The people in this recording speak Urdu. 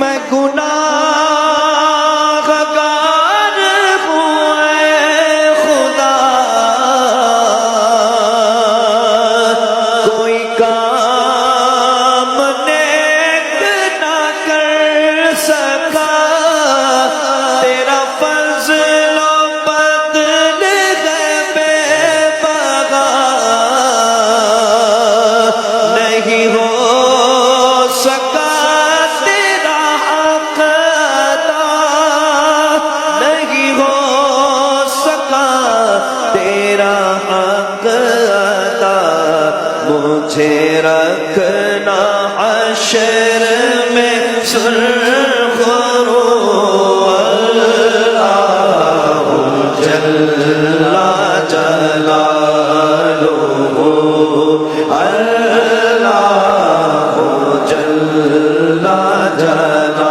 میں گناہگار ہوں اے خدا، کوئی کام نیک نہ کر سکا، تیرا فضل و بدل ہے بے پگا، نہیں ہو سکا تیرا حق ادا، نہیں ہو سکا تیرا حق ادا، مجھے رکھنا حشر میں سرخرو، اللہ جل جلالہ، اللہ جل جلالہ۔